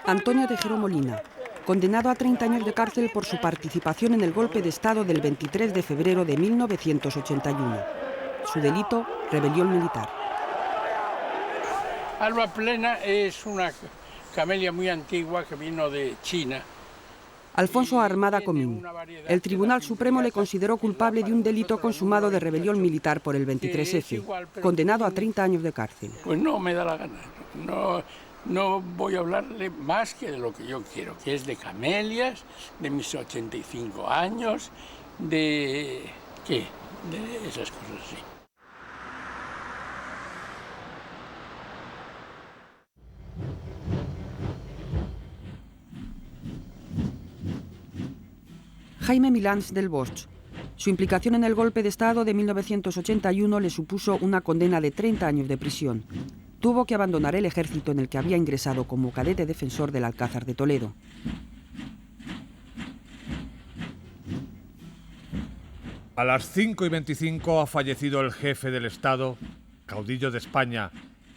Antonio Tejero Molina, condenado a 30 años de cárcel por su participación en el golpe de Estado del 23 de febrero de 1981. Su delito, rebelión militar. Alba Plena es una camelia muy antigua que vino de China. Alfonso Armada Comín. El Tribunal Supremo le consideró culpable de un delito consumado de rebelión militar por el 23F, condenado a 30 años de cárcel. Pues no me da la gana. No voy a hablarle más que de lo que yo quiero, que es de camelias, de mis 85 años, de esas cosas así. Jaime Milans del Bosch. Su implicación en el golpe de Estado de 1981 le supuso una condena de 30 años de prisión. Tuvo que abandonar el ejército en el que había ingresado como cadete defensor del Alcázar de Toledo. A las 5:25 ha fallecido el jefe del Estado, caudillo de España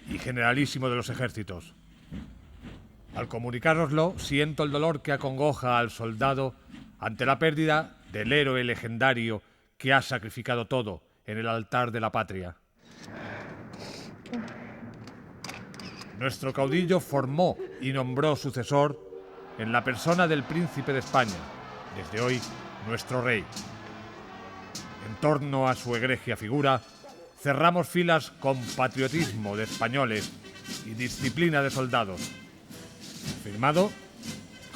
y generalísimo de los ejércitos. Al comunicároslo, siento el dolor que acongoja al soldado ante la pérdida del héroe legendario que ha sacrificado todo en el altar de la patria. Nuestro caudillo formó y nombró sucesor en la persona del príncipe de España, desde hoy nuestro rey. En torno a su egregia figura, cerramos filas con patriotismo de españoles y disciplina de soldados. Firmado,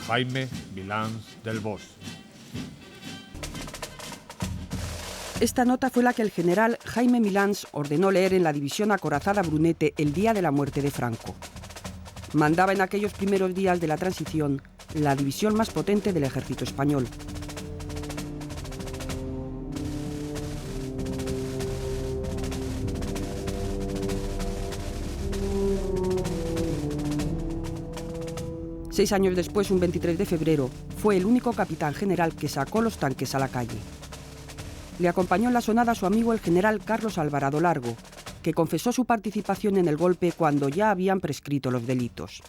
Jaime Milans del Bosch. Esta nota fue la que el general Jaime Milans ordenó leer en la división acorazada Brunete el día de la muerte de Franco. Mandaba en aquellos primeros días de la transición la división más potente del ejército español. Seis años después, un 23 de febrero, fue el único capitán general que sacó los tanques a la calle. Le acompañó en la sonada su amigo el general Carlos Alvarado Largo, que confesó su participación en el golpe cuando ya habían prescrito los delitos.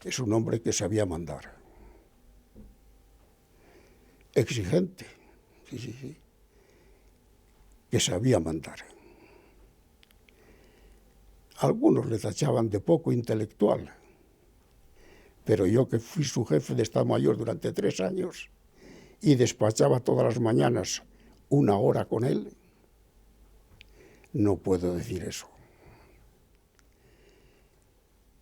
Es un hombre que sabía mandar. Exigente, sí. Que sabía mandar. Algunos le tachaban de poco intelectual, pero yo, que fui su jefe de Estado Mayor durante 3 años y despachaba todas las mañanas 1 hora con él, no puedo decir eso.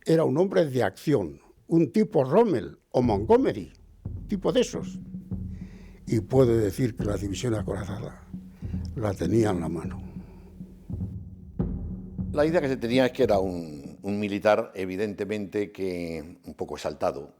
Era un hombre de acción, un tipo Rommel o Montgomery, tipo de esos. Y puedo decir que la división acorazada la tenía en la mano. La idea que se tenía es que era un militar, evidentemente, que un poco exaltado,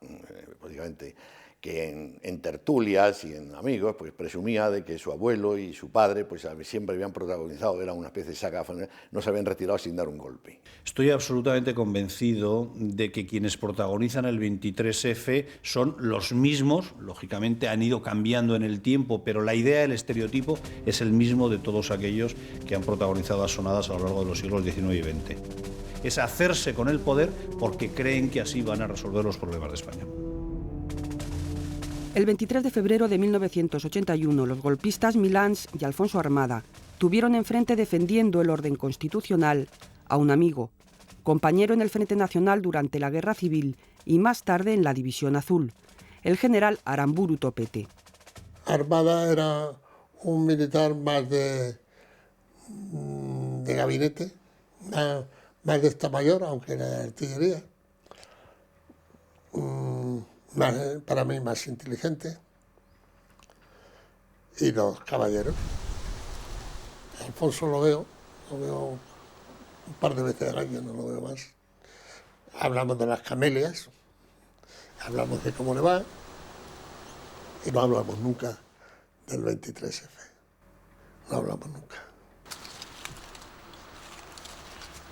prácticamente, que en tertulias y en amigos pues presumía de que su abuelo y su padre pues siempre habían protagonizado, era una especie de saga, no se habían retirado sin dar un golpe. Estoy absolutamente convencido de que quienes protagonizan el 23F son los mismos, lógicamente han ido cambiando en el tiempo, pero la idea, el estereotipo es el mismo de todos aquellos que han protagonizado asonadas a lo largo de los siglos XIX y XX. Es hacerse con el poder porque creen que así van a resolver los problemas de España. El 23 de febrero de 1981, los golpistas Milans y Alfonso Armada tuvieron enfrente, defendiendo el orden constitucional, a un amigo, compañero en el Frente Nacional durante la Guerra Civil y más tarde en la División Azul, el general Aramburu Topete. Armada era un militar más de gabinete, más de Estado Mayor, aunque era de artillería. Para mí más inteligente. Y los caballeros. Alfonso lo veo un par de veces al año, no lo veo más. Hablamos de las camelias, hablamos de cómo le va, y no hablamos nunca del 23F. No hablamos nunca.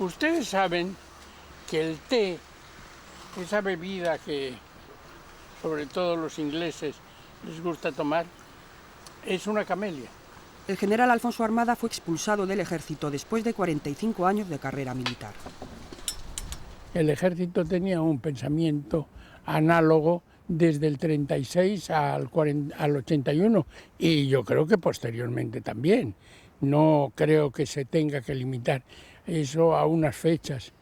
Ustedes saben que el té, esa bebida que sobre todo los ingleses les gusta tomar, es una camelia. El general Alfonso Armada fue expulsado del ejército después de 45 años de carrera militar. El ejército tenía un pensamiento análogo desde el 36 al 81 y yo creo que posteriormente también. No creo que se tenga que limitar eso a unas fechas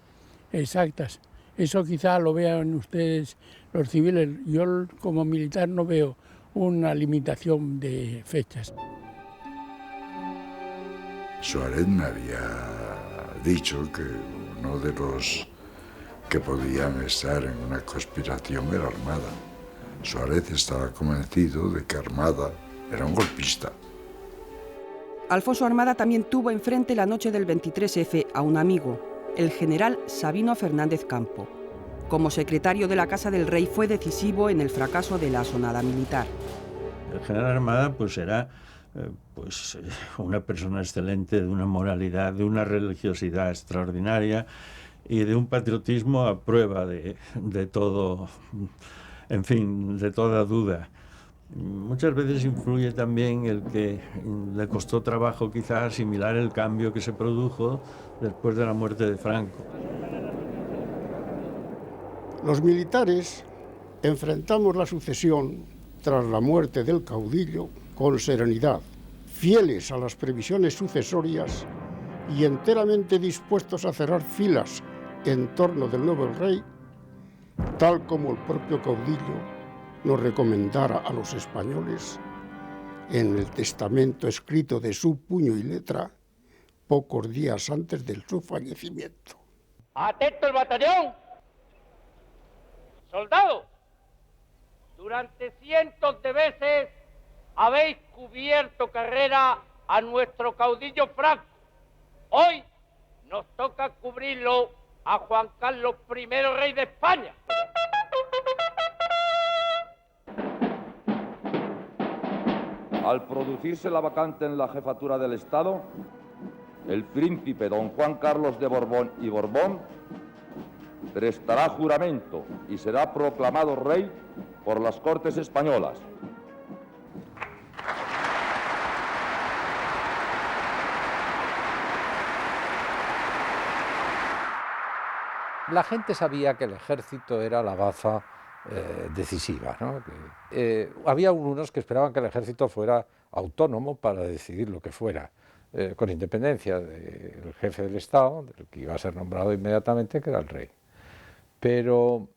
exactas. Eso quizá lo vean ustedes los civiles. Yo como militar no veo una limitación de fechas. Suárez me había dicho que uno de los que podían estar en una conspiración era Armada. Suárez estaba convencido de que Armada era un golpista. Alfonso Armada también tuvo enfrente la noche del 23F a un amigo, el general Sabino Fernández Campo. Como secretario de la Casa del Rey fue decisivo en el fracaso de la asonada militar. El general Armada pues era una persona excelente, de una moralidad, de una religiosidad extraordinaria y de un patriotismo a prueba de todo, en fin, de toda duda. Muchas veces influye también el que le costó trabajo quizás asimilar el cambio que se produjo después de la muerte de Franco. Los militares enfrentamos la sucesión tras la muerte del caudillo con serenidad, fieles a las previsiones sucesorias y enteramente dispuestos a cerrar filas en torno del nuevo rey, tal como el propio caudillo nos recomendara a los españoles en el testamento escrito de su puño y letra pocos días antes de su fallecimiento. ¡Atento el batallón! ¡Soldados! Durante cientos de veces habéis cubierto carrera a nuestro caudillo Franco. Hoy nos toca cubrirlo a Juan Carlos I, rey de España. Al producirse la vacante en la jefatura del Estado, el príncipe don Juan Carlos de Borbón y Borbón prestará juramento y será proclamado rey por las Cortes Españolas. La gente sabía que el ejército era la baza decisiva, ¿no? Había unos que esperaban que el ejército fuera autónomo para decidir lo que fuera, con independencia del jefe del Estado, del que iba a ser nombrado inmediatamente, que era el rey. Pero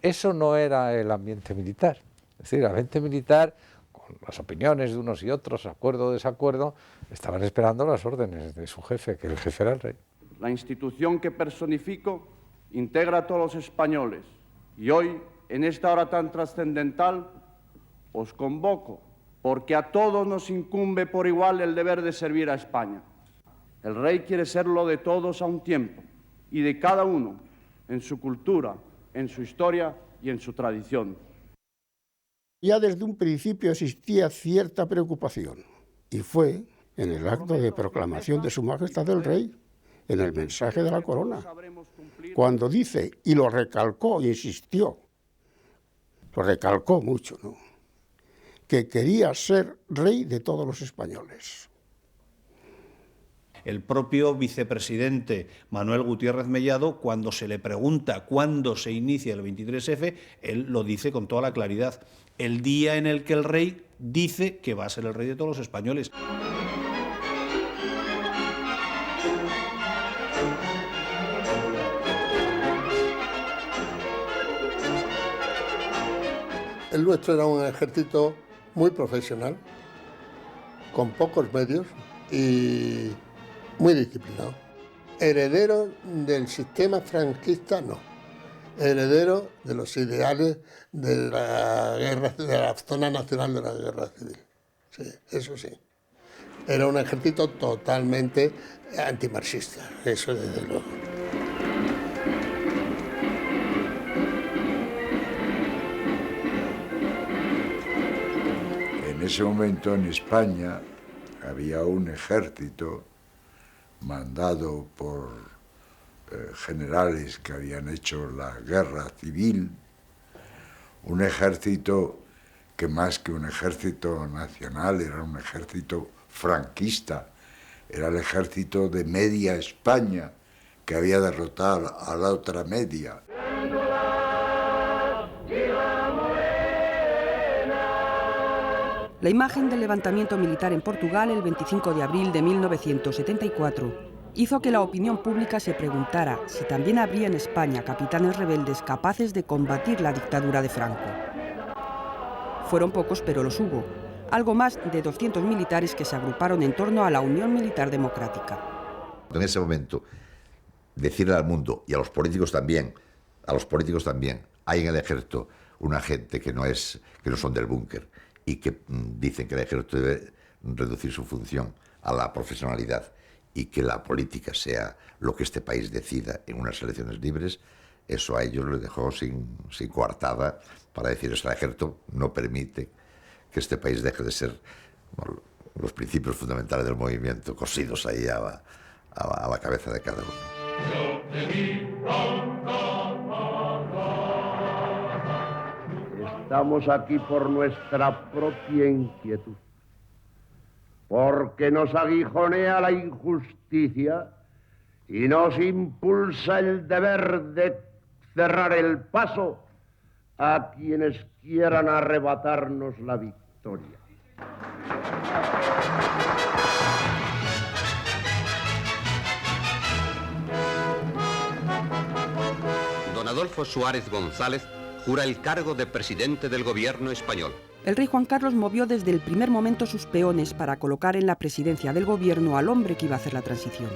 eso no era el ambiente militar. Es decir, el ambiente militar, con las opiniones de unos y otros, acuerdo o desacuerdo, estaban esperando las órdenes de su jefe, que el jefe era el rey. La institución que personifico integra a todos los españoles y hoy, en esta hora tan trascendental, os convoco porque a todos nos incumbe por igual el deber de servir a España. El rey quiere serlo de todos a un tiempo y de cada uno en su cultura, en su historia y en su tradición. Ya desde un principio existía cierta preocupación y fue en el acto de proclamación de Su Majestad el Rey, en el mensaje de la corona, cuando dice, y lo recalcó, insistió, lo recalcó mucho, ¿no?, que quería ser rey de todos los españoles. El propio vicepresidente Manuel Gutiérrez Mellado, cuando se le pregunta cuándo se inicia el 23F, él lo dice con toda la claridad: el día en el que el rey dice que va a ser el rey de todos los españoles. El nuestro era un ejército muy profesional, con pocos medios y muy disciplinado. Heredero del sistema franquista, no. Heredero de los ideales de la guerra, de la zona nacional de la guerra civil. Sí, eso sí. Era un ejército totalmente antimarxista, eso desde luego. En ese momento en España había un ejército mandado por generales que habían hecho la guerra civil, un ejército que más que un ejército nacional era un ejército franquista, era el ejército de media España que había derrotado a la otra media. La imagen del levantamiento militar en Portugal el 25 de abril de 1974 hizo que la opinión pública se preguntara si también habría en España capitanes rebeldes capaces de combatir la dictadura de Franco. Fueron pocos, pero los hubo. Algo más de 200 militares que se agruparon en torno a la Unión Militar Democrática. En ese momento, decirle al mundo, y a los políticos también, hay en el ejército una gente que no son del búnker y que dicen que el ejército debe reducir su función a la profesionalidad y que la política sea lo que este país decida en unas elecciones libres, eso a ellos les dejó sin coartada para decir eso. El ejército no permite que este país deje de ser los principios fundamentales del movimiento cosidos ahí a la cabeza de cada uno. Estamos aquí por nuestra propia inquietud, porque nos aguijonea la injusticia y nos impulsa el deber de cerrar el paso a quienes quieran arrebatarnos la victoria. Don Adolfo Suárez González jura el cargo de presidente del gobierno español. El rey Juan Carlos movió desde el primer momento sus peones para colocar en la presidencia del gobierno al hombre que iba a hacer la transición.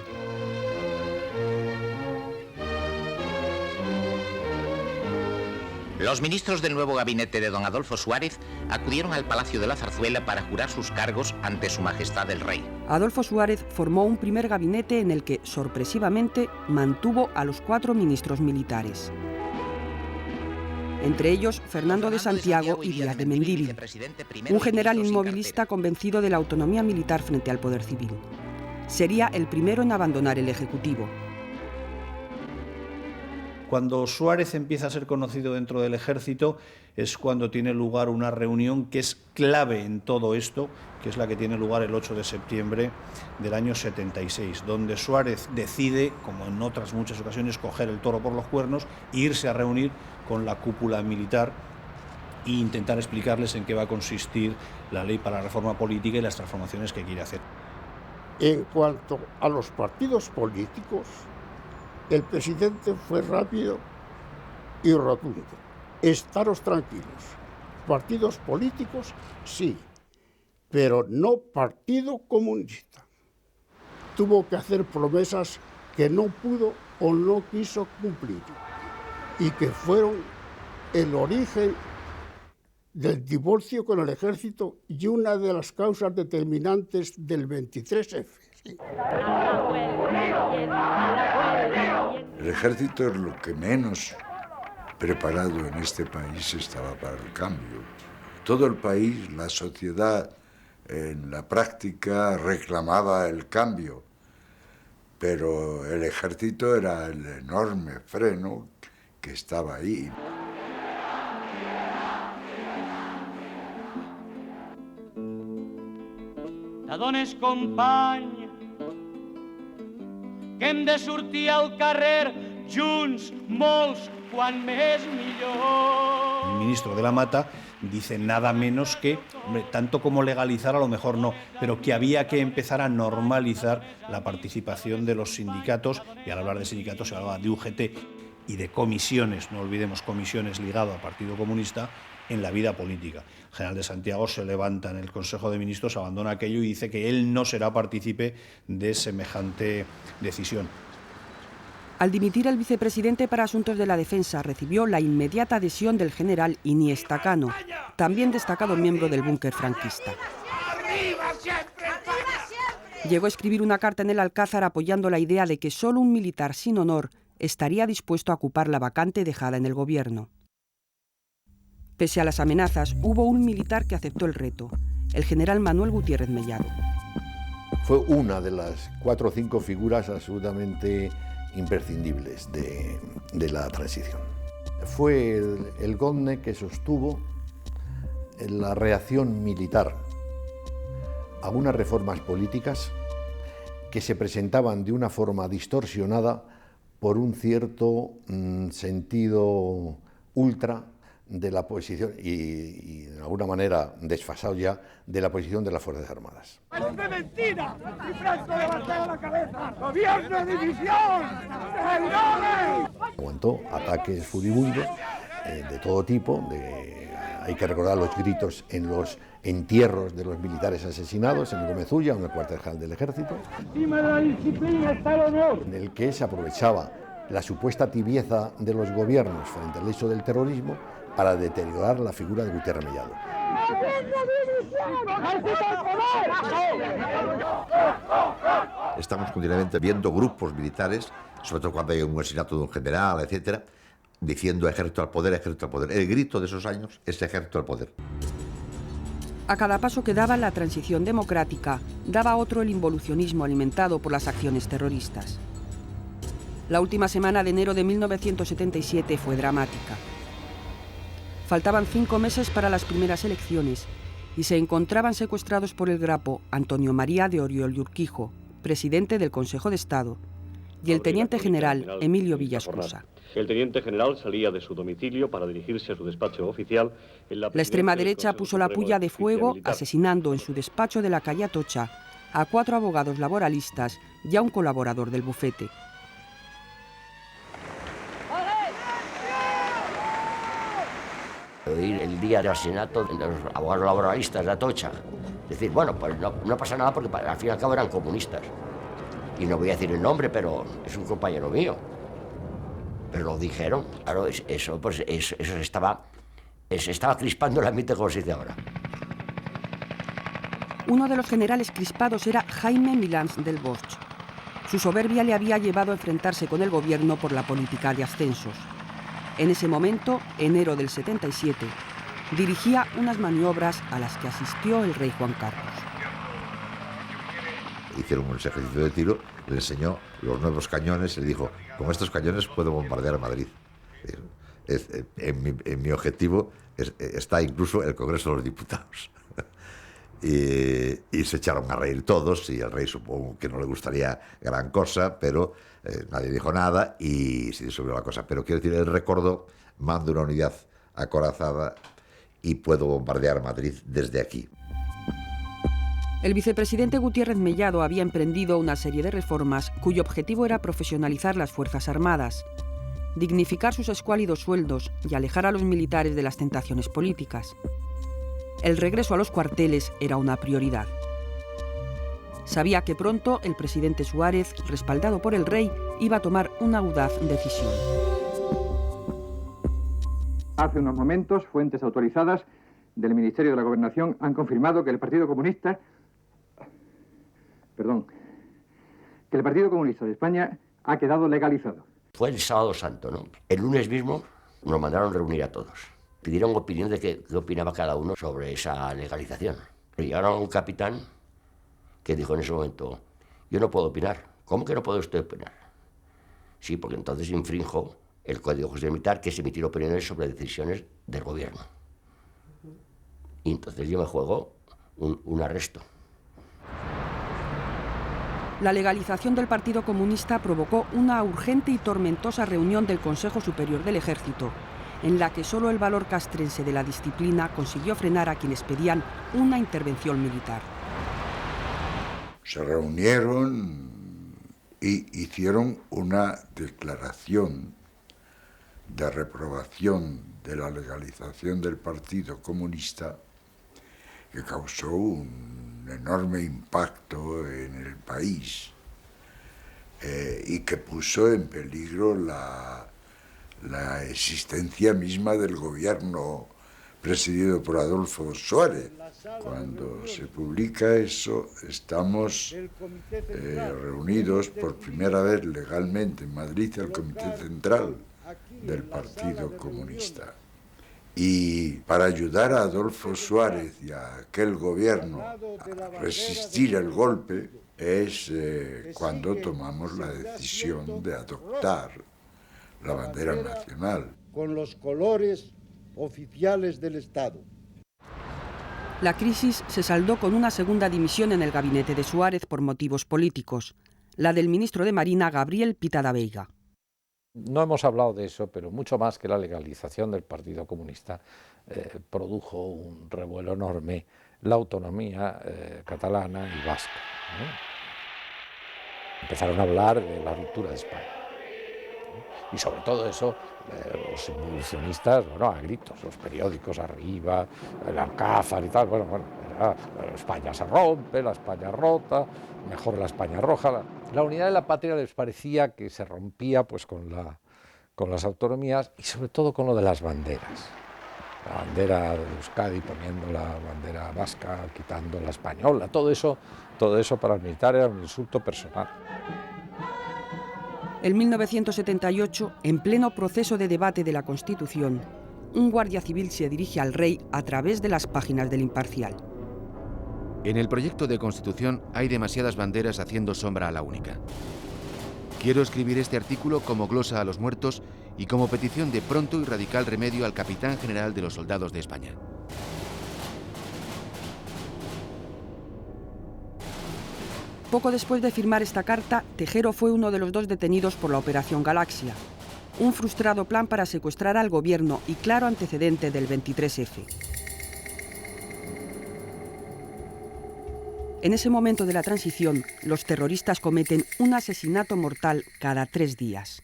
Los ministros del nuevo gabinete de don Adolfo Suárez acudieron al Palacio de la Zarzuela para jurar sus cargos ante su majestad el rey. Adolfo Suárez formó un primer gabinete en el que, sorpresivamente, mantuvo a los 4 ministros militares. Entre ellos, Fernando de Santiago y Díaz de Mendívil, un general inmovilista convencido de la autonomía militar frente al poder civil. Sería el primero en abandonar el Ejecutivo. Cuando Suárez empieza a ser conocido dentro del ejército es cuando tiene lugar una reunión que es clave en todo esto, que es la que tiene lugar el 8 de septiembre del año 76, donde Suárez decide, como en otras muchas ocasiones, coger el toro por los cuernos e irse a reunir con la cúpula militar e intentar explicarles en qué va a consistir la ley para la reforma política y las transformaciones que quiere hacer. En cuanto a los partidos políticos, el presidente fue rápido y rotundo. Estaros tranquilos. Partidos políticos, sí, pero no Partido Comunista. Tuvo que hacer promesas que no pudo o no quiso cumplir y que fueron el origen del divorcio con el ejército y una de las causas determinantes del 23F. Sí. El ejército es lo que menos preparado en este país estaba para el cambio. Todo el país, la sociedad, en la práctica reclamaba el cambio, pero el ejército era el enorme freno que estaba ahí. T'adones, company, que hem de sortir al carrer junts, molts, quan més millor. El ministro de la Mata dice nada menos que, hombre, tanto como legalizar a lo mejor no, pero que había que empezar a normalizar la participación de los sindicatos, y al hablar de sindicatos se hablaba de UGT y de comisiones, no olvidemos comisiones ligadas al Partido Comunista, en la vida política. El general de Santiago se levanta en el Consejo de Ministros, abandona aquello y dice que él no será partícipe de semejante decisión. Al dimitir el vicepresidente para Asuntos de la Defensa, recibió la inmediata adhesión del general Iniesta Cano, también destacado miembro del búnker franquista. Llegó a escribir una carta en el Alcázar apoyando la idea de que solo un militar sin honor estaría dispuesto a ocupar la vacante dejada en el gobierno. Pese a las amenazas, hubo un militar que aceptó el reto, el general Manuel Gutiérrez Mellado. Fue una de las 4 o 5 figuras absolutamente imprescindibles de la transición. Fue el Godne que sostuvo la reacción militar algunas reformas políticas que se presentaban de una forma distorsionada por un cierto sentido ultra de la posición y de alguna manera desfasado ya de la posición de las Fuerzas Armadas. ¡Es de mentira! ¡Y Franco levantado la cabeza! ¡Gobierno de división! ¡Traidores! Aguantó ataques furibundos de todo tipo, hay que recordar los gritos en los entierros de los militares asesinados en el Gómez-Ulla, en el cuartel general del Ejército, Encima de la disciplina está el honor. en el que se aprovechaba la supuesta tibieza de los gobiernos frente al hecho del terrorismo para deteriorar la figura de Gutiérrez Mellado. Estamos continuamente viendo grupos militares, sobre todo cuando hay un asesinato de un general, etcétera, diciendo ejército al poder, ejército al poder. El grito de esos años es ejército al poder. A cada paso que daba la transición democrática, daba otro el involucionismo alimentado por las acciones terroristas. La última semana de enero de 1977 fue dramática. Faltaban 5 meses para las primeras elecciones y se encontraban secuestrados por el Grapo Antonio María de Oriol y Urquijo, presidente del Consejo de Estado, y el teniente general Emilio Villascusa. El teniente general salía de su domicilio para dirigirse a su despacho oficial. La extrema derecha puso la puya de fuego, asesinando en su despacho de la calle Atocha a 4 abogados laboralistas y a un colaborador del bufete. Oír el día del asesinato de los abogados laboralistas de Atocha. Decir, bueno, pues no pasa nada porque al fin y al cabo eran comunistas. Y no voy a decir el nombre, pero es un compañero mío. Pero lo dijeron, claro, eso se estaba crispando el ambiente, como se dice ahora. Uno de los generales crispados era Jaime Milans del Bosch. Su soberbia le había llevado a enfrentarse con el gobierno por la política de ascensos. En ese momento, enero del 77, dirigía unas maniobras a las que asistió el rey Juan Carlos. Hicieron un ejercicio de tiro, le enseñó los nuevos cañones y le dijo, con estos cañones puedo bombardear a Madrid. En mi objetivo está incluso el Congreso de los Diputados. Y se echaron a reír todos, y el rey supongo que no le gustaría gran cosa, pero nadie dijo nada y se disolvió la cosa. Pero quiero decir, él recordó, mando una unidad acorazada y puedo bombardear Madrid desde aquí. El vicepresidente Gutiérrez Mellado había emprendido una serie de reformas cuyo objetivo era profesionalizar las Fuerzas Armadas, dignificar sus escuálidos sueldos y alejar a los militares de las tentaciones políticas. El regreso a los cuarteles era una prioridad. Sabía que pronto el presidente Suárez, respaldado por el rey, iba a tomar una audaz decisión. Hace unos momentos, fuentes autorizadas del Ministerio de la Gobernación han confirmado que el Partido Comunista de España ha quedado legalizado. Fue el sábado santo, ¿no? El lunes mismo nos mandaron reunir a todos. Pidieron opinión de qué opinaba cada uno sobre esa legalización. Llegaron a un capitán que dijo en ese momento, yo no puedo opinar. ¿Cómo que no puede usted opinar? Sí, porque entonces infrinjo el Código de Justicia Militar, que es emitir opiniones sobre decisiones del gobierno. Y entonces yo me juego un arresto. La legalización del Partido Comunista provocó una urgente y tormentosa reunión del Consejo Superior del Ejército, en la que solo el valor castrense de la disciplina consiguió frenar a quienes pedían una intervención militar. Se reunieron y hicieron una declaración de reprobación de la legalización del Partido Comunista que causó un enorme impacto en el país y que puso en peligro la existencia misma del gobierno presidido por Adolfo Suárez. Cuando se publica eso, estamos reunidos por primera vez legalmente en Madrid el Comité Central del Partido Comunista. Y para ayudar a Adolfo Suárez y a aquel gobierno a resistir el golpe es cuando tomamos la decisión de adoptar la bandera nacional. Con los colores oficiales del Estado. La crisis se saldó con una segunda dimisión en el gabinete de Suárez por motivos políticos, la del ministro de Marina Gabriel Pitada Veiga. No hemos hablado de eso, pero mucho más que la legalización del Partido Comunista produjo un revuelo enorme la autonomía catalana y vasca, ¿no? Empezaron a hablar de la ruptura de España. Y sobre todo eso, los involucionistas, bueno, a gritos, los periódicos arriba, el Alcázar y tal, bueno, era, España se rompe, la España rota, mejor la España roja. La unidad de la patria les parecía que se rompía pues con las autonomías y sobre todo con lo de las banderas. La bandera de Euskadi poniendo la bandera vasca, quitando la española, todo eso para el militar era un insulto personal. En 1978, en pleno proceso de debate de la Constitución, un guardia civil se dirige al rey a través de las páginas del Imparcial. En el proyecto de Constitución hay demasiadas banderas haciendo sombra a la única. Quiero escribir este artículo como glosa a los muertos y como petición de pronto y radical remedio al capitán general de los soldados de España. Poco después de firmar esta carta, Tejero fue uno de los 2 detenidos por la Operación Galaxia, un frustrado plan para secuestrar al gobierno y claro antecedente del 23F. En ese momento de la transición, los terroristas cometen un asesinato mortal cada 3 días.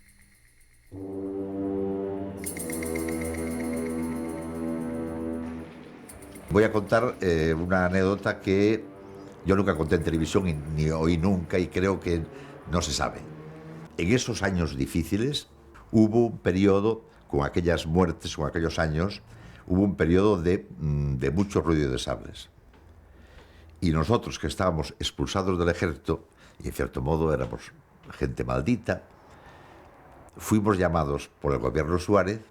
Voy a contar una anécdota que yo nunca conté en televisión y ni oí nunca y creo que no se sabe. En esos años difíciles hubo un periodo, con aquellas muertes, con aquellos años, hubo un periodo de mucho ruido de sables. Y nosotros que estábamos expulsados del ejército, y en cierto modo éramos gente maldita, fuimos llamados por el gobierno Suárez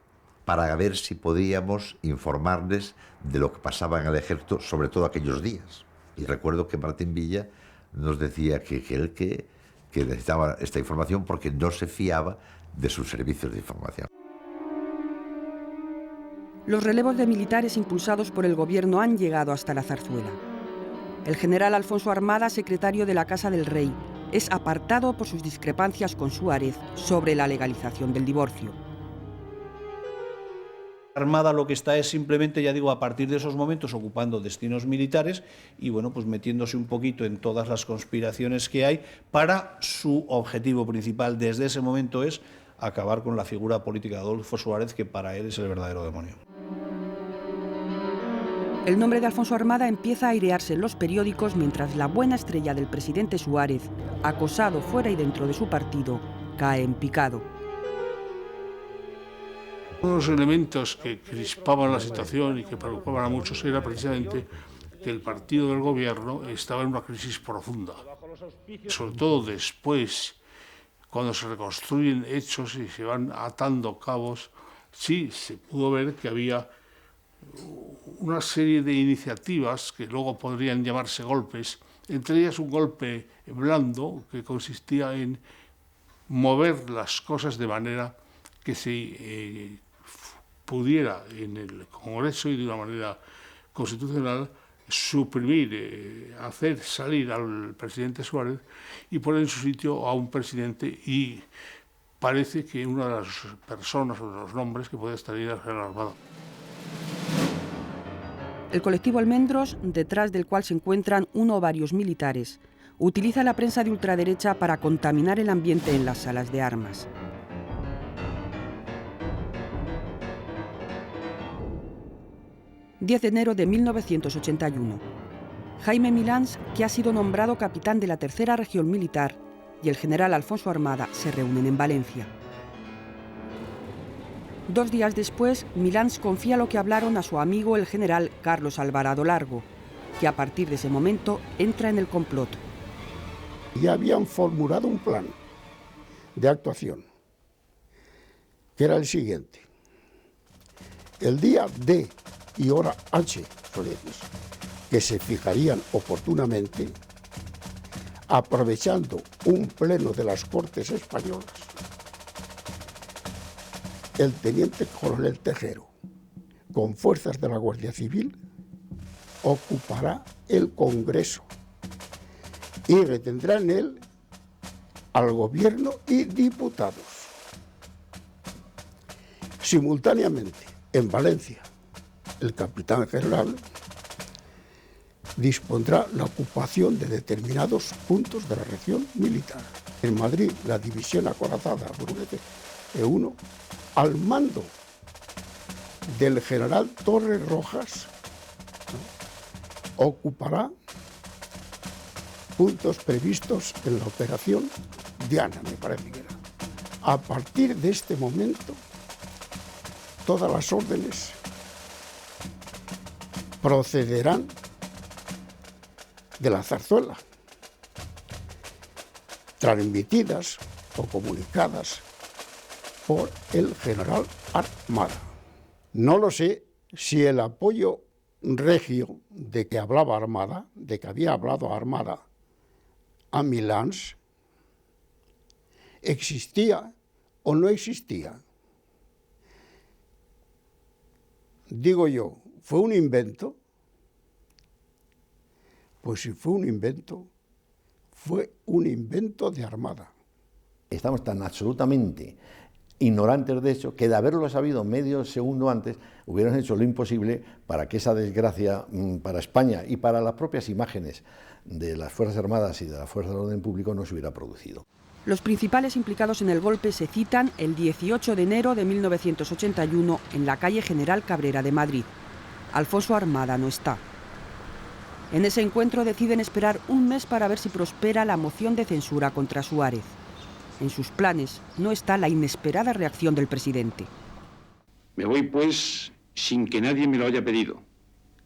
para ver si podíamos informarles de lo que pasaba en el ejército, sobre todo aquellos días. Y recuerdo que Martín Villa nos decía que necesitaba esta información porque no se fiaba de sus servicios de información. Los relevos de militares impulsados por el gobierno han llegado hasta la Zarzuela. El general Alfonso Armada, secretario de la Casa del Rey, es apartado por sus discrepancias con Suárez sobre la legalización del divorcio. Armada lo que está es simplemente, ya digo, a partir de esos momentos ocupando destinos militares y bueno, pues metiéndose un poquito en todas las conspiraciones que hay para su objetivo principal desde ese momento es acabar con la figura política de Adolfo Suárez, que para él es el verdadero demonio. El nombre de Alfonso Armada empieza a airearse en los periódicos mientras la buena estrella del presidente Suárez, acosado fuera y dentro de su partido, cae en picado. Uno de los elementos que crispaban la situación y que preocupaban a muchos era precisamente que el partido del gobierno estaba en una crisis profunda. Sobre todo después, cuando se reconstruyen hechos y se van atando cabos, sí se pudo ver que había una serie de iniciativas que luego podrían llamarse golpes, entre ellas un golpe blando que consistía en mover las cosas de manera que se pudiera en el Congreso y de una manera constitucional suprimir, hacer salir al presidente Suárez y poner en su sitio a un presidente, y parece que una de las personas o de los nombres que puede estar ahí era el general Armada. El colectivo Almendros, detrás del cual se encuentran uno o varios militares, utiliza la prensa de ultraderecha para contaminar el ambiente en las salas de armas. ...10 de enero de 1981. Jaime Milans, que ha sido nombrado capitán de la Tercera Región Militar, y el general Alfonso Armada se reúnen en Valencia. 2 días después, Milans confía lo que hablaron a su amigo el general Carlos Alvarado Largo, que a partir de ese momento entra en el complot. Ya habían formulado un plan de actuación, que era el siguiente. El día D y hora H, que se fijarían oportunamente, aprovechando un pleno de las Cortes Españolas, el teniente coronel Tejero, con fuerzas de la Guardia Civil, ocupará el Congreso y retendrá en él al gobierno y diputados. Simultáneamente, en Valencia, el capitán general dispondrá la ocupación de determinados puntos de la región militar. En Madrid, la división acorazada Brunete E1, al mando del general Torres Rojas, ocupará puntos previstos en la operación Diana, me parece que era. A partir de este momento, todas las órdenes procederán de la zarzuela, transmitidas o comunicadas por el general Armada. No lo sé si el apoyo regio de que hablaba Armada, de que había hablado Armada a Milans, existía o no existía. Digo yo, ¿fue un invento? Pues si fue un invento de Armada. Estamos tan absolutamente ignorantes de eso que de haberlo sabido medio segundo antes hubieran hecho lo imposible para que esa desgracia para España y para las propias imágenes de las Fuerzas Armadas y de las Fuerzas de Orden Público no se hubiera producido. Los principales implicados en el golpe se citan el 18 de enero de 1981 en la calle General Cabrera de Madrid. Alfonso Armada no está. En ese encuentro deciden esperar un mes para ver si prospera la moción de censura contra Suárez. En sus planes no está la inesperada reacción del presidente. Me voy, pues, sin que nadie me lo haya pedido,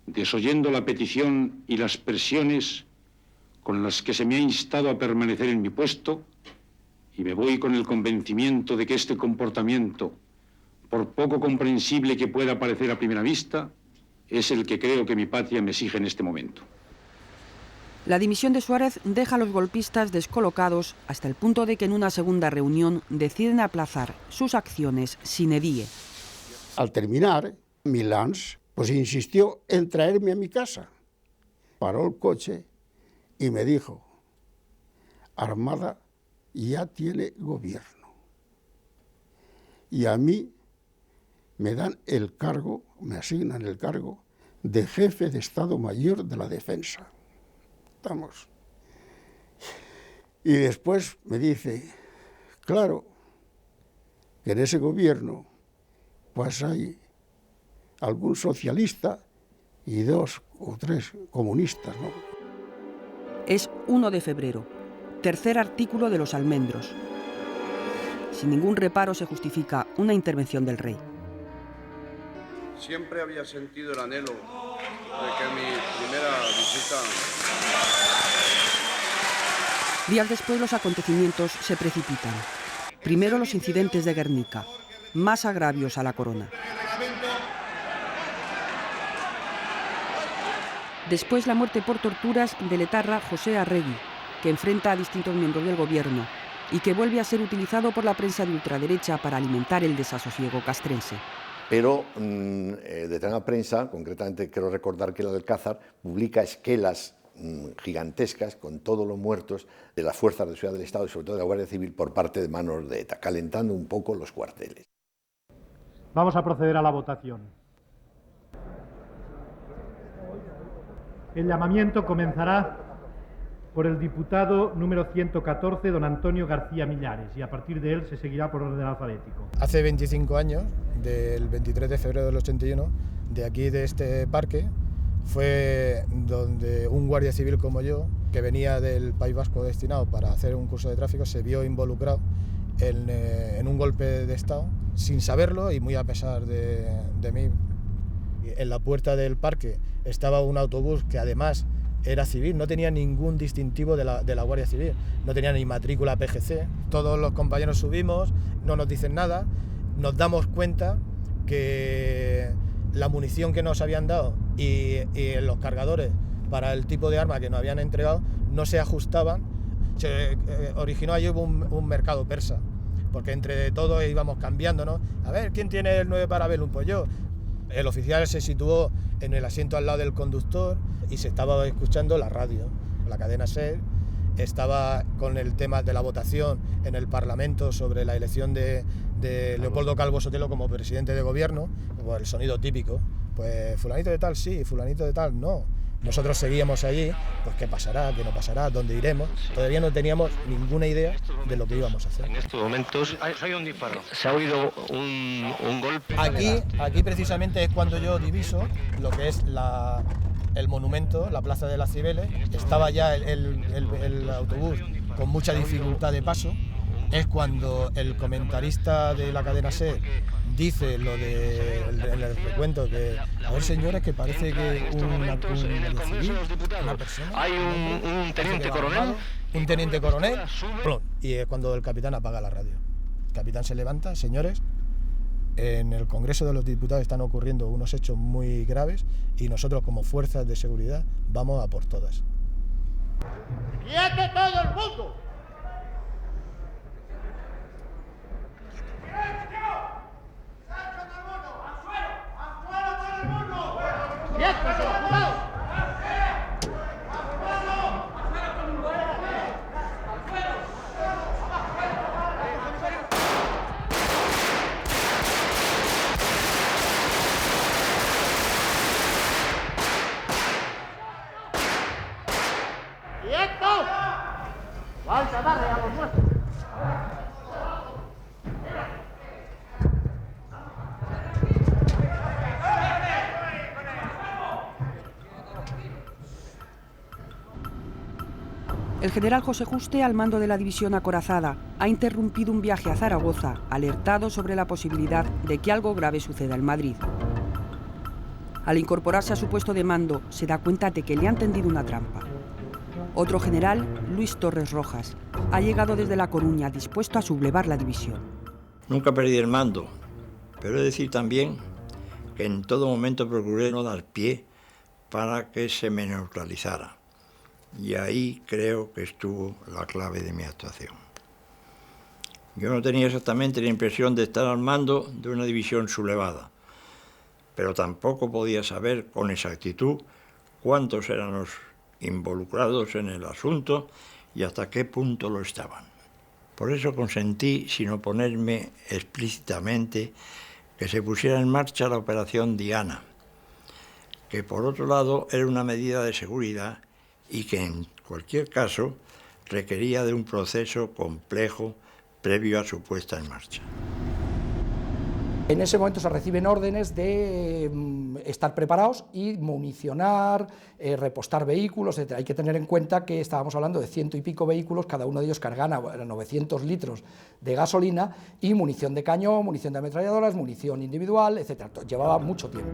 desoyendo la petición y las presiones con las que se me ha instado a permanecer en mi puesto, y me voy con el convencimiento de que este comportamiento, por poco comprensible que pueda parecer a primera vista, es el que creo que mi patria me exige en este momento. La dimisión de Suárez deja a los golpistas descolocados hasta el punto de que en una segunda reunión deciden aplazar sus acciones sine die. Al terminar, Milans pues insistió en traerme a mi casa. Paró el coche y me dijo: Armada ya tiene gobierno. Y a mí me dan el cargo, me asignan el cargo de jefe de Estado Mayor de la Defensa. Estamos. Y después me dice, claro, que en ese gobierno pues hay algún socialista y 2 o 3 comunistas, ¿no? Es 1 de febrero, tercer artículo de los almendros. Sin ningún reparo se justifica una intervención del rey. Siempre había sentido el anhelo de que mi primera visita... Días después los acontecimientos se precipitan. Primero los incidentes de Guernica, más agravios a la corona. Después la muerte por torturas del etarra José Arregui, que enfrenta a distintos miembros del gobierno y que vuelve a ser utilizado por la prensa de ultraderecha para alimentar el desasosiego castrense. Pero determinada prensa, concretamente quiero recordar que el Alcázar, publica esquelas gigantescas con todos los muertos de las fuerzas de seguridad del Estado y sobre todo de la Guardia Civil por parte de manos de ETA, calentando un poco los cuarteles. Vamos a proceder a la votación. El llamamiento comenzará por el diputado número 114, don Antonio García Millares, y a partir de él se seguirá por orden alfabético. Hace 25 años, del 23 de febrero del 81, de aquí de este parque, fue donde un guardia civil como yo, que venía del País Vasco destinado para hacer un curso de tráfico, se vio involucrado en un golpe de Estado, sin saberlo y muy a pesar de mí. En la puerta del parque estaba un autobús que además era civil, no tenía ningún distintivo de la Guardia Civil, no tenía ni matrícula PGC. Todos los compañeros subimos, no nos dicen nada, nos damos cuenta que la munición que nos habían dado y los cargadores para el tipo de arma que nos habían entregado no se ajustaban. Se originó allí un mercado persa, porque entre todos íbamos cambiando, ¿no? A ver, ¿quién tiene el 9 Parabellum? Pues yo. El oficial se situó en el asiento al lado del conductor y se estaba escuchando la radio, la cadena SER. Estaba con el tema de la votación en el Parlamento sobre la elección de Leopoldo Calvo Sotelo como presidente de gobierno, pues el sonido típico, pues fulanito de tal sí, fulanito de tal no. Nosotros seguíamos allí, pues qué pasará, qué no pasará, dónde iremos. Todavía no teníamos ninguna idea de lo que íbamos a hacer. En estos momentos un disparo. Se ha oído un golpe. Aquí precisamente es cuando yo diviso lo que es el monumento, la Plaza de las Cibeles. Estaba ya el autobús con mucha dificultad de paso. Es cuando el comentarista de la cadena SER dice lo en el recuento que, a ver señores, que parece que una persona... Hay un teniente coronel. Un teniente coronel, y es cuando el capitán apaga la radio. El capitán se levanta, señores, en el Congreso de los Diputados están ocurriendo unos hechos muy graves y nosotros como fuerzas de seguridad vamos a por todas. ¡Quieto todo el mundo! ¡Falta darle a los nuestros! El general José Juste, al mando de la división acorazada, ha interrumpido un viaje a Zaragoza, alertado sobre la posibilidad de que algo grave suceda en Madrid. Al incorporarse a su puesto de mando, se da cuenta de que le han tendido una trampa. Otro general, Luis Torres Rojas, ha llegado desde La Coruña dispuesto a sublevar la división. Nunca perdí el mando, pero he de decir también que en todo momento procuré no dar pie para que se me neutralizara. Y ahí creo que estuvo la clave de mi actuación. Yo no tenía exactamente la impresión de estar al mando de una división sublevada, pero tampoco podía saber con exactitud cuántos eran los involucrados en el asunto y hasta qué punto lo estaban. Por eso consentí, sin oponerme explícitamente, que se pusiera en marcha la operación Diana, que por otro lado era una medida de seguridad y que en cualquier caso requería de un proceso complejo previo a su puesta en marcha. En ese momento se reciben órdenes de estar preparados y municionar, repostar vehículos, etc. Hay que tener en cuenta que estábamos hablando de 100 y pico vehículos, cada uno de ellos cargaba 900 litros de gasolina y munición de cañón, munición de ametralladoras, munición individual, etc. Llevaba mucho tiempo.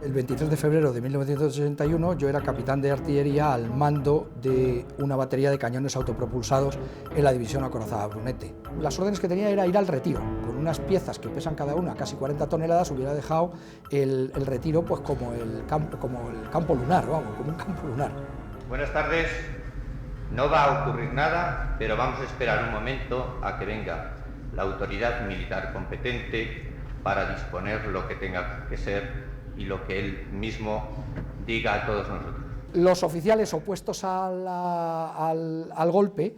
El 23 de febrero de 1961 yo era capitán de artillería al mando de una batería de cañones autopropulsados en la división acorazada Brunete. Las órdenes que tenía era ir al retiro, con unas piezas que pesan cada una casi 40 toneladas, hubiera dejado el retiro pues como el campo lunar, vamos, como un campo lunar. Buenas tardes, no va a ocurrir nada, pero vamos a esperar un momento a que venga la autoridad militar competente para disponer lo que tenga que ser y lo que él mismo diga a todos nosotros. Los oficiales opuestos al golpe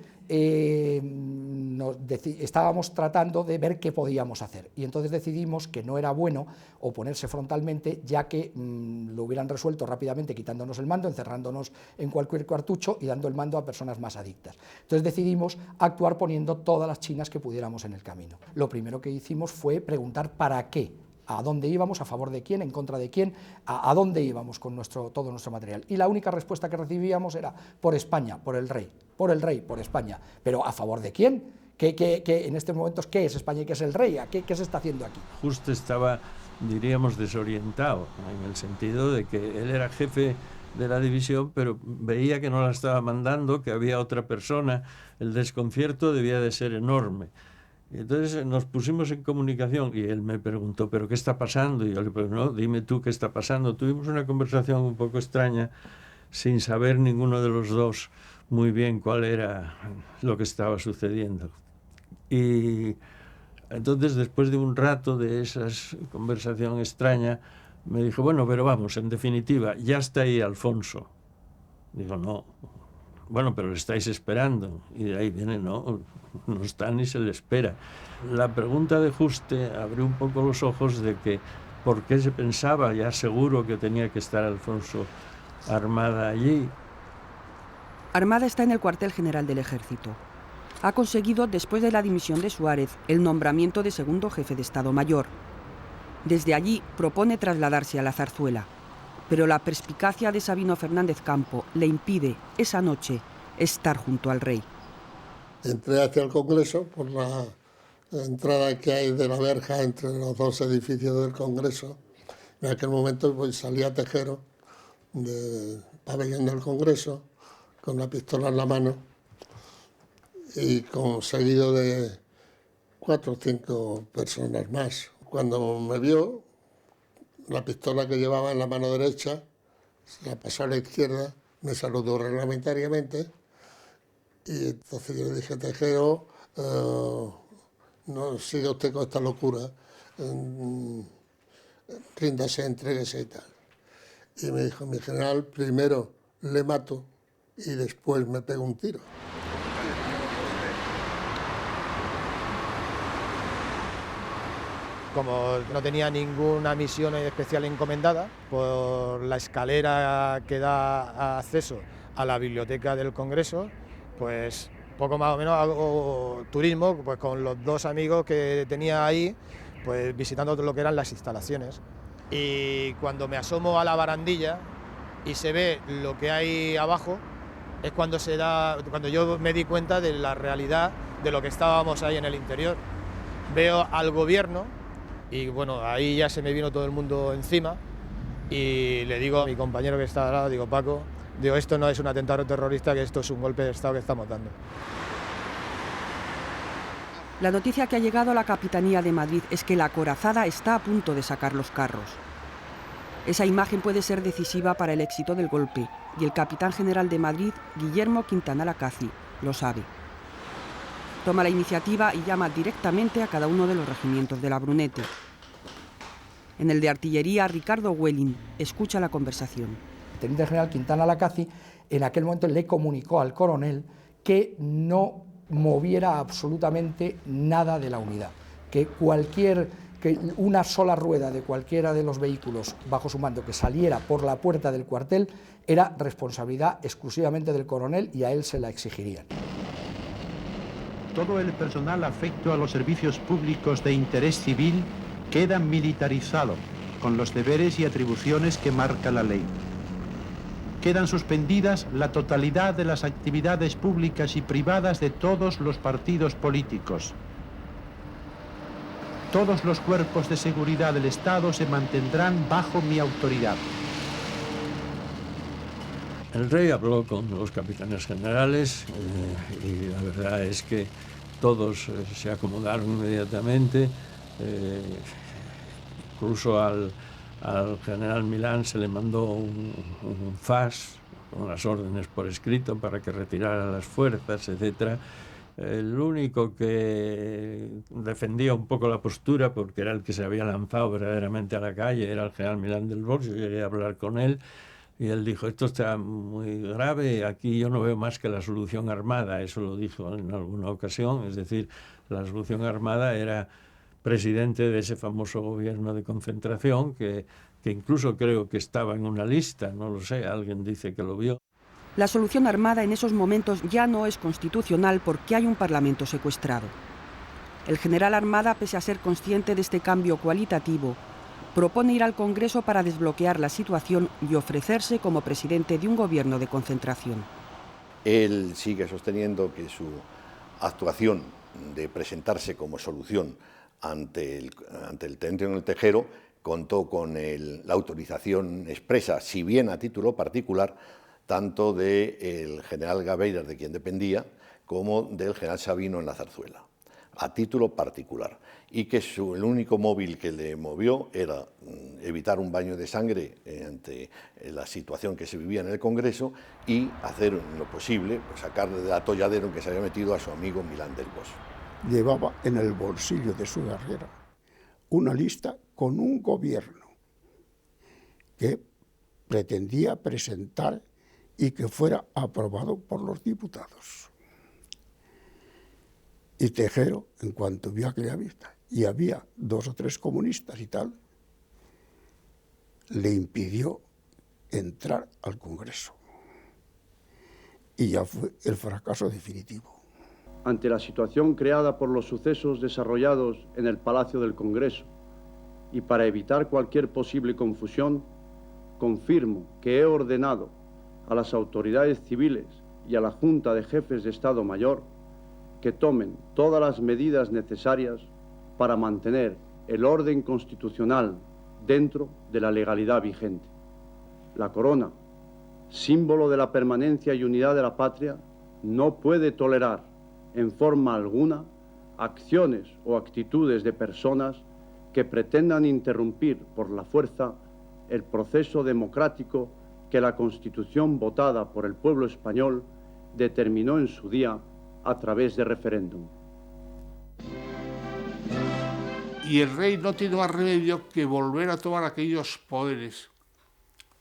estábamos tratando de ver qué podíamos hacer y entonces decidimos que no era bueno oponerse frontalmente, ya que lo hubieran resuelto rápidamente quitándonos el mando, encerrándonos en cualquier cartucho y dando el mando a personas más adictas. Entonces decidimos actuar poniendo todas las chinas que pudiéramos en el camino. Lo primero que hicimos fue preguntar para qué, a dónde íbamos, a favor de quién, en contra de quién, a dónde íbamos con todo nuestro material. Y la única respuesta que recibíamos era por España, por el rey, por España. Pero ¿a favor de quién? ¿Qué en estos momentos qué es España y qué es el rey? ¿Qué se está haciendo aquí? Justo estaba, diríamos, desorientado, en el sentido de que él era jefe de la división, pero veía que no la estaba mandando, que había otra persona. El desconcierto debía de ser enorme. Y entonces nos pusimos en comunicación y él me preguntó, ¿pero qué está pasando? Y yo le pregunté, no, dime tú qué está pasando. Tuvimos una conversación un poco extraña, sin saber ninguno de los dos muy bien cuál era lo que estaba sucediendo. Y Entonces, después de un rato de esa conversación extraña, me dijo, bueno, pero vamos, en definitiva, ya está ahí Alfonso. Digo, no. Bueno, pero le estáis esperando. Y de ahí viene, no está ni se le espera. La pregunta de Juste abrió un poco los ojos de que por qué se pensaba ya seguro que tenía que estar Alfonso Armada allí. Armada está en el cuartel general del Ejército. Ha conseguido, después de la dimisión de Suárez, el nombramiento de segundo jefe de Estado Mayor. Desde allí propone trasladarse a la Zarzuela, pero la perspicacia de Sabino Fernández Campo le impide, esa noche, estar junto al rey. Entré hacia el Congreso por la entrada que hay de la verja entre los dos edificios del Congreso. En aquel momento pues, salía Tejero del pabellón del Congreso con la pistola en la mano y seguido de 4 o 5 personas más. Cuando me vio, la pistola que llevaba en la mano derecha, se la pasó a la izquierda, me saludó reglamentariamente y entonces yo le dije, Tejero, no siga usted con esta locura, ríndase, entréguese y tal. Y me dijo, mi general, primero le mato y después me pego un tiro. Como no tenía ninguna misión especial encomendada, por la escalera que da acceso a la biblioteca del Congreso, pues poco más o menos hago turismo pues, con los 2 amigos que tenía ahí, pues visitando todo lo que eran las instalaciones. Y cuando me asomo a la barandilla y se ve lo que hay abajo, es cuando yo me di cuenta de la realidad de lo que estábamos ahí en el interior. Veo al gobierno y bueno, ahí ya se me vino todo el mundo encima y le digo a mi compañero que está al lado, digo, Paco, digo, esto no es un atentado terrorista, que esto es un golpe de Estado que estamos dando. La noticia que ha llegado a la Capitanía de Madrid es que la acorazada está a punto de sacar los carros. Esa imagen puede ser decisiva para el éxito del golpe y el capitán general de Madrid, Guillermo Quintana Lacazzi, lo sabe. Toma la iniciativa y llama directamente a cada uno de los regimientos de la Brunete. En el de artillería, Ricardo Welling escucha la conversación. El teniente general Quintana Lacazzi en aquel momento le comunicó al coronel que no moviera absolutamente nada de la unidad, que una sola rueda de cualquiera de los vehículos bajo su mando que saliera por la puerta del cuartel era responsabilidad exclusivamente del coronel y a él se la exigirían. Todo el personal afecto a los servicios públicos de interés civil queda militarizado con los deberes y atribuciones que marca la ley. Quedan suspendidas la totalidad de las actividades públicas y privadas de todos los partidos políticos. Todos los cuerpos de seguridad del Estado se mantendrán bajo mi autoridad. El rey habló con los capitanes generales y la verdad es que todos se acomodaron inmediatamente. Incluso al general Milán se le mandó un fax con las órdenes por escrito para que retirara las fuerzas, etc. El único que defendía un poco la postura, porque era el que se había lanzado verdaderamente a la calle, era el general Milán del Bosch. Yo llegué a hablar con él y él dijo, esto está muy grave, aquí yo no veo más que la solución armada. Eso lo dijo en alguna ocasión, es decir, la solución armada era presidente de ese famoso gobierno de concentración que incluso creo que estaba en una lista, no lo sé, alguien dice que lo vio. La solución armada en esos momentos ya no es constitucional porque hay un parlamento secuestrado. El general Armada, pese a ser consciente de este cambio cualitativo, propone ir al Congreso para desbloquear la situación y ofrecerse como presidente de un gobierno de concentración. Él sigue sosteniendo que su actuación de presentarse como solución ante el teniente coronel Tejero contó con la autorización expresa, si bien a título particular, tanto del general Gabeiras, de quien dependía, como del general Sabino en la Zarzuela, a título particular, y que el único móvil que le movió era evitar un baño de sangre ante la situación que se vivía en el Congreso y hacer lo posible, pues, sacarle del atolladero en que se había metido a su amigo Milán del Bosch. llevaba en el bolsillo de su guerrera una lista con un gobierno que pretendía presentar y que fuera aprobado por los diputados. Y Tejero, en cuanto vio aquella vista, y había 2 o 3 comunistas y tal, le impidió entrar al Congreso. Y ya fue el fracaso definitivo. Ante la situación creada por los sucesos desarrollados en el Palacio del Congreso y para evitar cualquier posible confusión, confirmo que he ordenado a las autoridades civiles y a la Junta de Jefes de Estado Mayor que tomen todas las medidas necesarias para mantener el orden constitucional dentro de la legalidad vigente. La corona, símbolo de la permanencia y unidad de la patria, no puede tolerar en forma alguna acciones o actitudes de personas que pretendan interrumpir por la fuerza el proceso democrático que la Constitución votada por el pueblo español determinó en su día a través de referéndum. Y el rey no tiene más remedio que volver a tomar aquellos poderes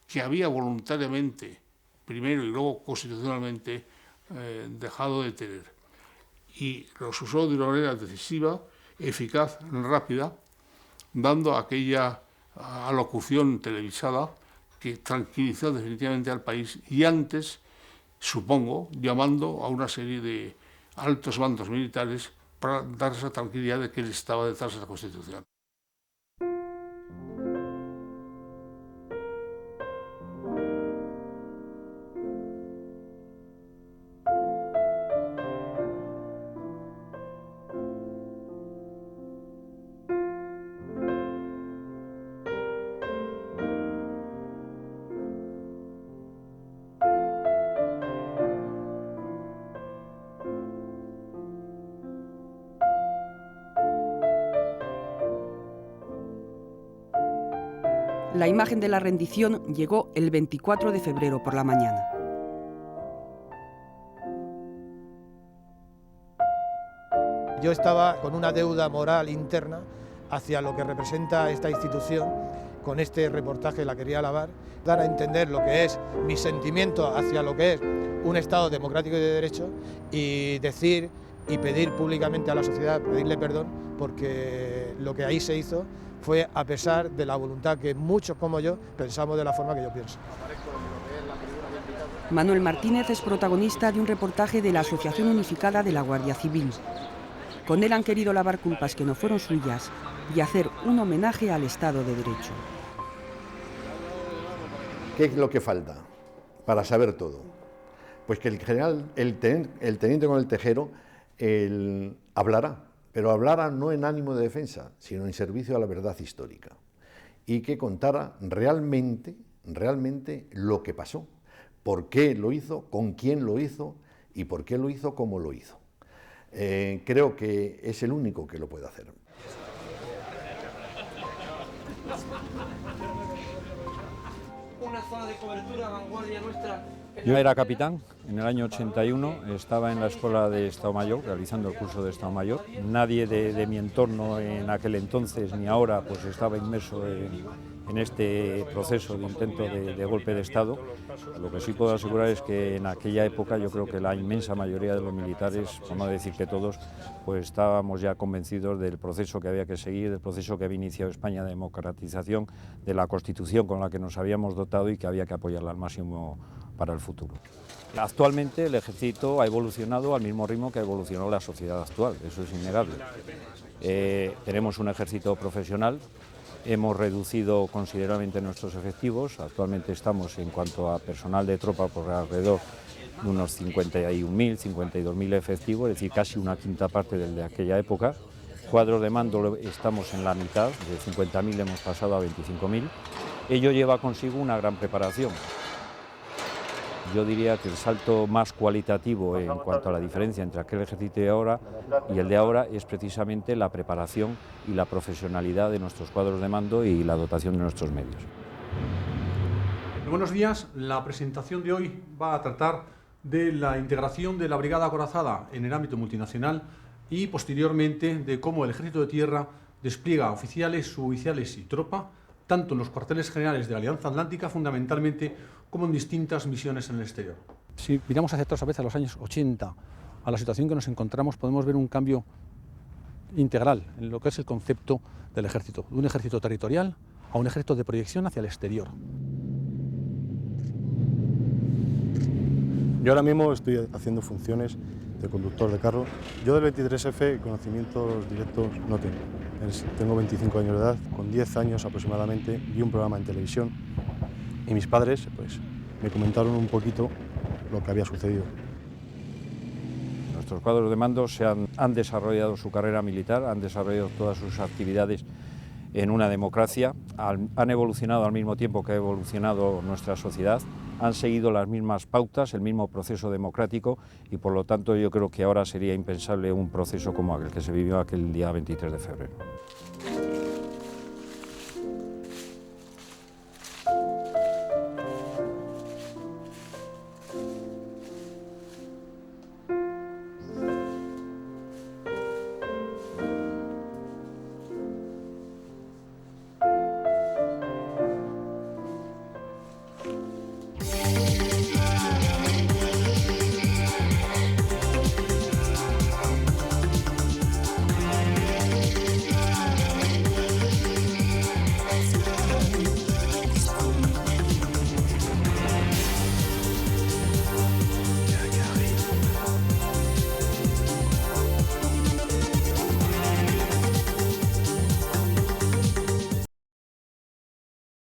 que había voluntariamente, primero y luego constitucionalmente, dejado de tener. Y los usó de una manera decisiva, eficaz, rápida, dando aquella alocución televisada que tranquilizó definitivamente al país y antes, supongo, llamando a una serie de altos mandos militares para dar esa tranquilidad de que él estaba detrás de la Constitución. La imagen de la rendición llegó el 24 de febrero por la mañana. Yo estaba con una deuda moral interna hacia lo que representa esta institución. Con este reportaje la quería alabar, dar a entender lo que es mi sentimiento hacia lo que es un Estado democrático y de derecho y decir y pedir públicamente a la sociedad, pedirle perdón, porque lo que ahí se hizo fue a pesar de la voluntad que muchos como yo pensamos de la forma que yo pienso. Manuel Martínez es protagonista de un reportaje de la Asociación Unificada de la Guardia Civil. Con él han querido lavar culpas que no fueron suyas y hacer un homenaje al Estado de Derecho. ¿Qué es lo que falta para saber todo? Pues que el general, el teniente coronel Tejero, hablará, pero hablara no en ánimo de defensa, sino en servicio a la verdad histórica, y que contara realmente lo que pasó, por qué lo hizo, con quién lo hizo y por qué lo hizo como lo hizo. Creo que es el único que lo puede hacer. Una zona de cobertura, vanguardia nuestra. Yo era capitán en el año 81, estaba en la Escuela de Estado Mayor, realizando el curso de Estado Mayor. Nadie de mi entorno en aquel entonces ni ahora pues estaba inmerso en este proceso de intento de golpe de Estado. Lo que sí puedo asegurar es que en aquella época yo creo que la inmensa mayoría de los militares, por no decir que todos, pues estábamos ya convencidos del proceso que había que seguir, del proceso que había iniciado España de democratización, de la Constitución con la que nos habíamos dotado y que había que apoyarla al máximo para el futuro. Actualmente el ejército ha evolucionado al mismo ritmo que ha evolucionado la sociedad actual, eso es innegable. Tenemos un ejército profesional, hemos reducido considerablemente nuestros efectivos, actualmente estamos en cuanto a personal de tropa por alrededor de unos 51.000, 52.000 efectivos, es decir, casi una quinta parte del de aquella época. Cuadros de mando estamos en la mitad, de 50.000 hemos pasado a 25.000. Ello lleva consigo una gran preparación. Yo diría que el salto más cualitativo en cuanto a la diferencia entre aquel ejército de ahora y el de ahora es precisamente la preparación y la profesionalidad de nuestros cuadros de mando y la dotación de nuestros medios. Buenos días, la presentación de hoy va a tratar de la integración de la Brigada Acorazada en el ámbito multinacional y posteriormente de cómo el Ejército de Tierra despliega oficiales, suboficiales y tropa, tanto en los cuarteles generales de la Alianza Atlántica, fundamentalmente, como en distintas misiones en el exterior. Si miramos hacia atrás, a veces a los años 80, a la situación que nos encontramos, podemos ver un cambio integral en lo que es el concepto del ejército, de un ejército territorial a un ejército de proyección hacia el exterior. Yo ahora mismo estoy haciendo funciones de conductor de carro. Yo del 23F conocimientos directos no tengo. Tengo 25 años de edad, con 10 años aproximadamente vi un programa en televisión y mis padres pues, me comentaron un poquito lo que había sucedido. Nuestros cuadros de mando han desarrollado su carrera militar, han desarrollado todas sus actividades en una democracia, han evolucionado al mismo tiempo que ha evolucionado nuestra sociedad, han seguido las mismas pautas, el mismo proceso democrático y por lo tanto yo creo que ahora sería impensable un proceso como aquel que se vivió aquel día 23 de febrero.